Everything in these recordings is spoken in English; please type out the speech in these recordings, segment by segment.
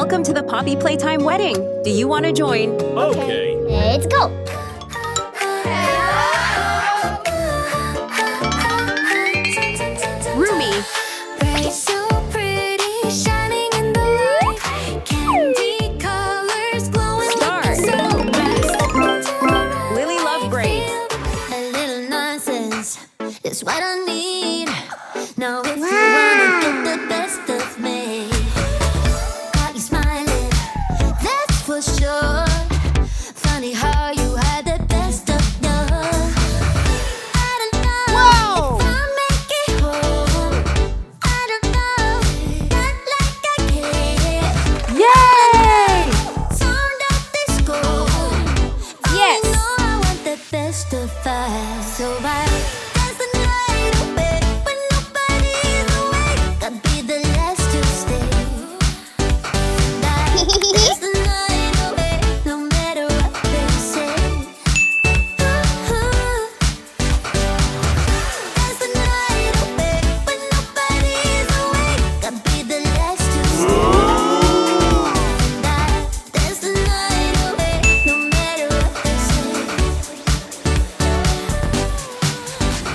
Welcome to the Poppy Playtime wedding. Do you want to join? Okay. Let's go. Rumi, Braids so pretty, shining in the light. Candy colors glowing Star. so bright. Lily Love Braids, A little nonsense is what I need. Now if you wanna get the best of me, got you smiling, that's for sure. Funny how you had the best of love. I don't know if I'll make it home. I don't know, not like I care. Yay! Sound of disco. Yes. I know I want the best of us. So I dance the night away when nobody's awake. I'd be the last to stay. Dance the night away, no matter what they say. Dance the night away when nobody's awake. I'd be the last to stay. Dance the night away, no matter what they say.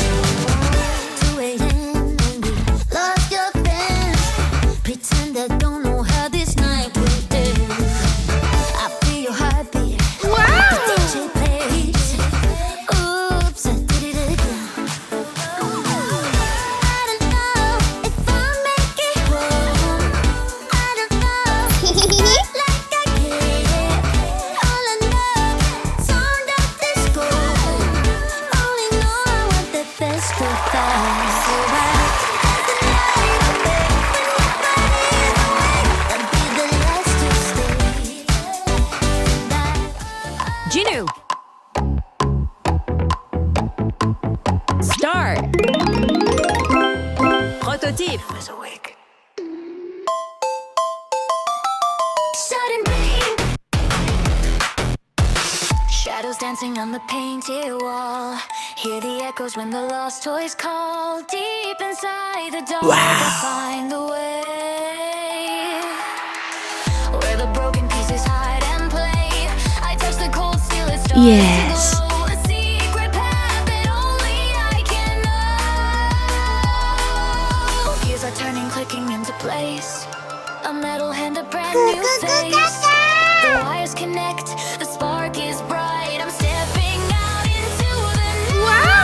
2 a.m. and you lost your friends. Pretend I don't know how this night will end. I feel your heartbeat. DJ plays. Oops, I did it again. I don't know if I'll make it home. I don't know, not like I care. All I know, sound of disco. Only know I want the best of us. So I dance the night away when nobody's awake. I'd be the last to stay. Jinu, Star, Prototype, Sudden pain. Shadows dancing on the painted wall. Hear the echoes when the lost toys call. Deep inside the dark, I find the way where the broken pieces hide and play. I touch the cold steel, it starts Yes. to glow. A secret path that only I can know. Gears are turning, clicking into place. A metal hand, a brand new face. The wires connect, the spark is bright. I'm stepping out into the night.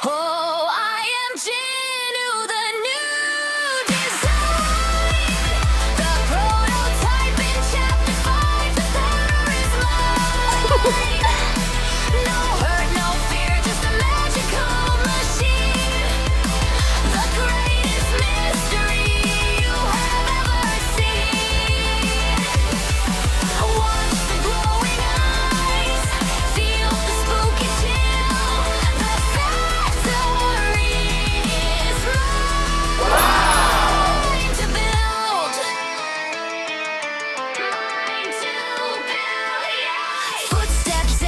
Oh, I am Jinu, the new design. The prototype in chapter 5. The power is mine. No hurt, no fear, just a magical machine. The greatest mystery you have ever seen. Watch the glowing eyes, feel the spooky chill. The factory is mine to build. Mine to build, yeah. Footsteps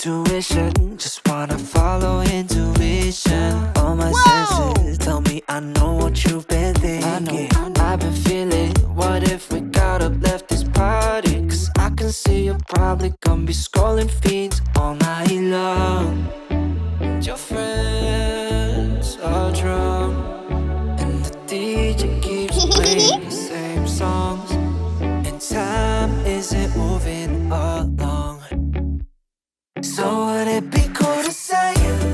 intuition. Just wanna follow intuition. All my senses tell me I know what you've been thinking. I've been feeling, what if we got up, left this party? Cause I can see you're probably gonna be scrolling feeds all night long. And your friends are drunk, and the DJ keeps playing the same songs, and time isn't moving along. So would it be cool to say,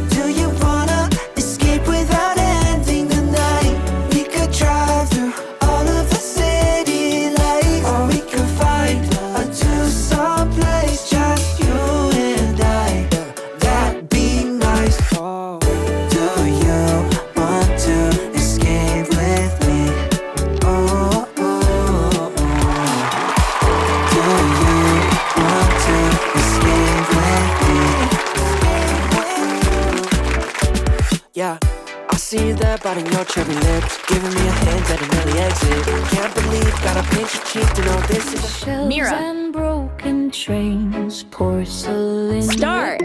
do you wanna escape without ending the night? We could drive through all of the city lights, or we could find a two-song place, just you and I. That'd be nice. Do you want to escape with me? Oh, oh, oh. Do you want to escape with me? Yeah, I see you there biting your cherry lips, giving me a hint at an early exit. Can't believe, gotta pinch your cheek to know this is Shells Myria. and broken trains, porcelain. Start.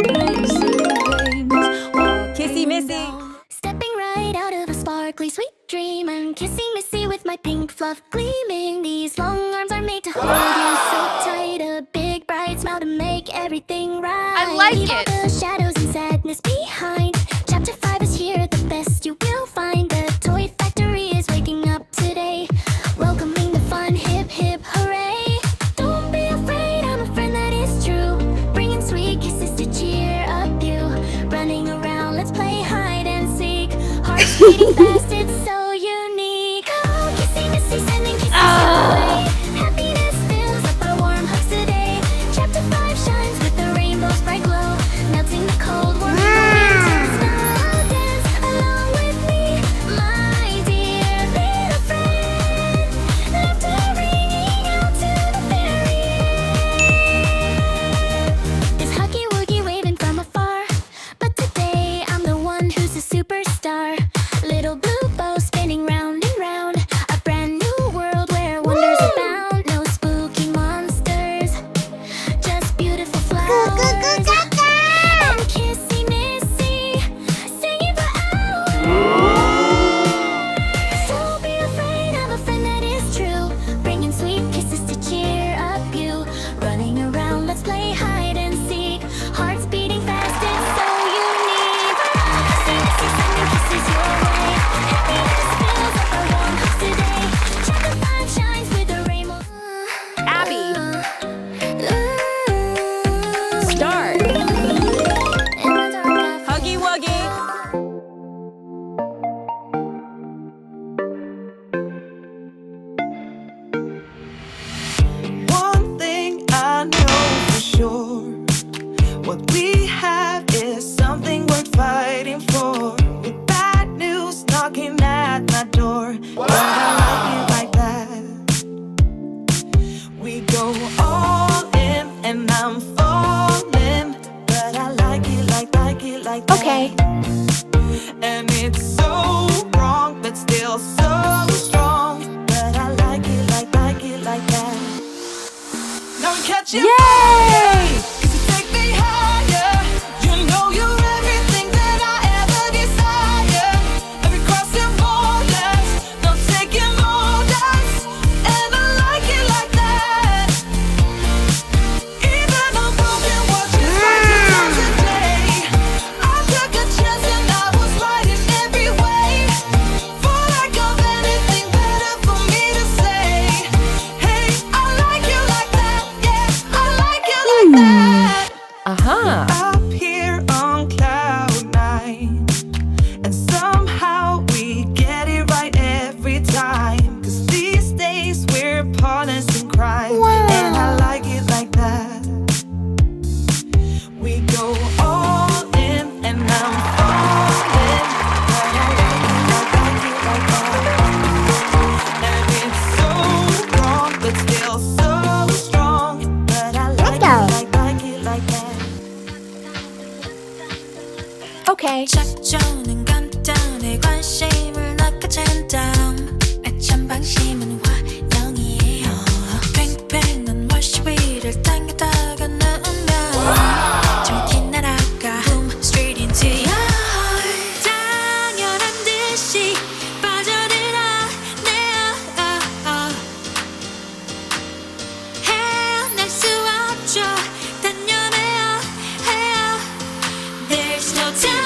Kissy Missy. Stepping right out of a sparkly sweet dream, I'm Kissy Missy with my pink fluff gleaming. These long arms are made to hold you so tight. A big bright smile to make everything right. I like Leave it. all the shadows and sadness behind. Chapter 5 is here, the best you will find. The toy factory is waking up today, welcoming the fun, hip hip hooray. Don't be afraid, I'm a friend that is true, bringing sweet kisses to cheer up you. Running around, let's play hide and seek. Hearts beating fast, it's so unique. Oh, Kissy Missy sending kisses your way. Happiness fills up our warm hugs today. Chapter 5 shines with the rainbow's bright glow, melting the cold, warming the winter snow. Dance along with me, my dear little friend. Laughter ringing out to the very end. Is Huggy Wuggy waving from afar? But today I'm the one who's a superstar. Little blue bow spinning round and round. A brand new world where wonders abound. No spooky monsters, just beautiful flowers. And Kissy Missy singing for hours. Don't be afraid, I'm a friend that is true, bringing sweet kisses to cheer up you. Running around, let's play hide and seek. Hearts beating fast, it's so unique. Kissy Missy sending kisses your way. Happiness fills up our warm hugs today. Chapter 5 shines with the rainbow. Abby. Start. Huggy Wuggy. One thing I know for sure, what we have is something worth fighting for. With bad news knocking at my door, but I like it like that. We go all in and I'm falling, but I like it like that. Okay. And it's so wrong, but still so strong. But I like it like that. Now we catch you. Yay! Cause you take me higher. You know you're everything that I ever desire. Every crossing borders, no taking orders. And I like it like that. Even on broken watches, right today. I took a chance and I was right in every way. For lack of anything better for me to say. Hey, I like you like that. Yeah, I like you like that. Uh-huh. Up here on cloud 9, and somehow we get it right every time. Cause these days we're partners in crime. And I like it like that. We go all in and I'm falling, but I like it like that. And it's so wrong, but still so strong. But I like it like that. Okay. 작전은 간단해 관심을 낚아챈 다음 애찬 방심은 환영이에요. 팽팽한 월시 위를 당겨다가 넣으면 정확히 나 좋잖아